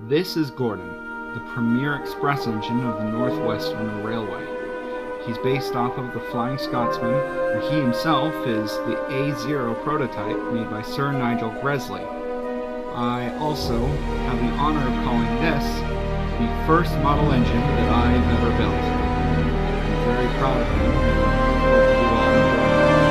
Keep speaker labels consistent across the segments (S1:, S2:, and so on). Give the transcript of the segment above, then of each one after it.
S1: This is Gordon, the premier express engine of the Northwestern Railway. He's based off of the Flying Scotsman, and he himself is the A0 prototype made by Sir Nigel Gresley. I also have the honor of calling this the first model engine that I've ever built. I'm very proud of him, and I hope you all enjoy it.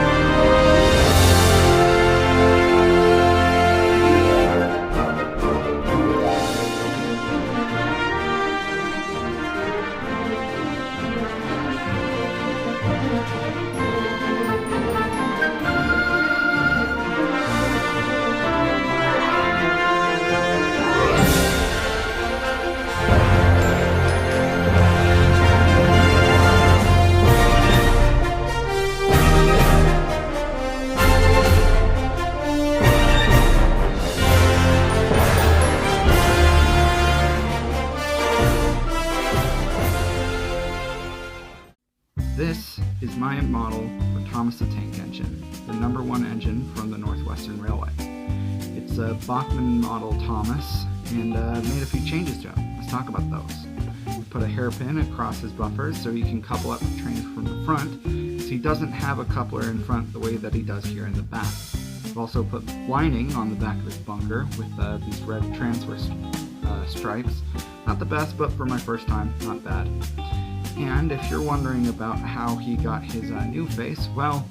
S1: This is my model for Thomas the Tank Engine, the #1 engine from the Northwestern Railway. It's a Bachmann model Thomas, and made a few changes to him. Let's talk about those. We put a hairpin across his buffers so he can couple up the trains from the front, so he doesn't have a coupler in front the way that he does here in the back. We've also put lining on the back of his bunker with these red transfer stripes. Not the best, but for my first time, not bad. And if you're wondering about how he got his new face, well,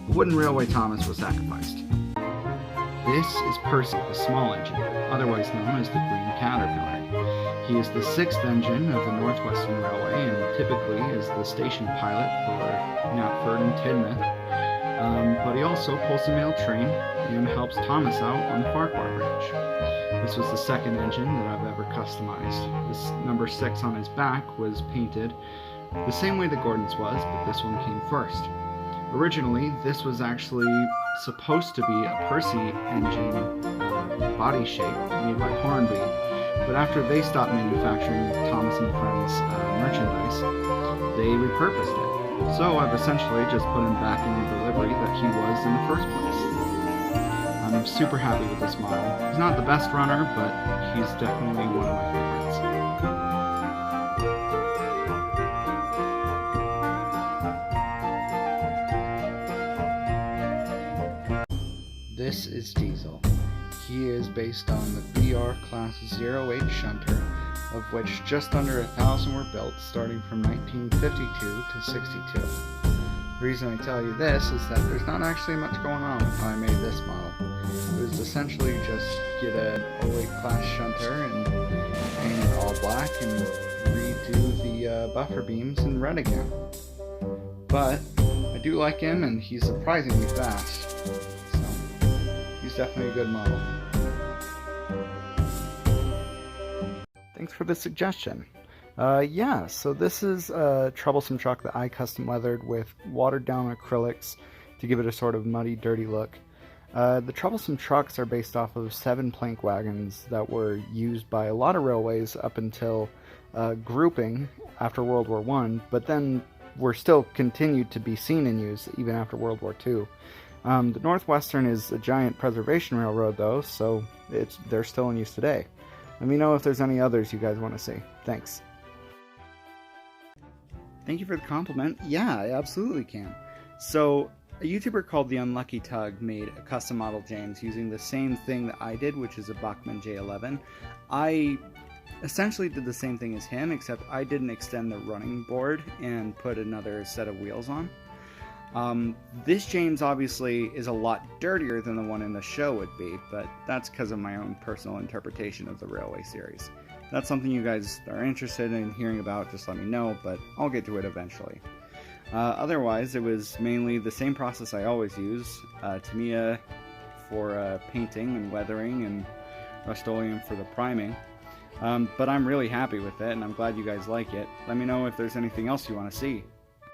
S1: the wooden railway Thomas was sacrificed. This is Percy, the small engine, otherwise known as the Green Caterpillar. He is the 6th engine of the Northwestern Railway and typically is the station pilot for Knapford and Tidmouth. But he also pulls the mail train and helps Thomas out on the Farquhar Bridge. This was the 2nd engine that I've ever customized. This number 6 on his back was painted the same way that Gordon's was, but this one came first. Originally, this was actually supposed to be a Percy engine body shape made by Hornby, but after they stopped manufacturing Thomas and Friends merchandise, they repurposed it. So I've essentially just put him back in the livery that he was in the first place. I'm super happy with this model. He's not the best runner, but he's definitely one of my favorites. This is Diesel. He is based on the BR Class 08 shunter, of which just under 1,000 were built starting from 1952 to 62. The reason I tell you this is that there's not actually much going on with how I made this model. It was essentially just get an 08 class shunter and paint it all black and redo the buffer beams in red again. But I do like him and he's surprisingly fast, so he's definitely a good model. Thanks for the suggestion. Yeah, so this is a Troublesome Truck that I custom leathered with watered down acrylics to give it a sort of muddy, dirty look. The Troublesome Trucks are based off of 7 plank wagons that were used by a lot of railways up until grouping after World War I, but then were still continued to be seen in use even after World War II. The Northwestern is a giant preservation railroad though, so they're still in use today. Let me know if there's any others you guys want to see. Thanks. Thank you for the compliment. Yeah, I absolutely can. So, a YouTuber called The Unlucky Tug made a custom model James using the same thing that I did, which is a Bachmann J11. I essentially did the same thing as him, except I didn't extend the running board and put another set of wheels on. This James obviously is a lot dirtier than the one in the show would be, but that's because of my own personal interpretation of the Railway series. If that's something you guys are interested in hearing about, just let me know, but I'll get to it eventually. Otherwise, it was mainly the same process I always use, Tamiya for painting and weathering, and Rust-Oleum for the priming. But I'm really happy with it, and I'm glad you guys like it. Let me know if there's anything else you want to see.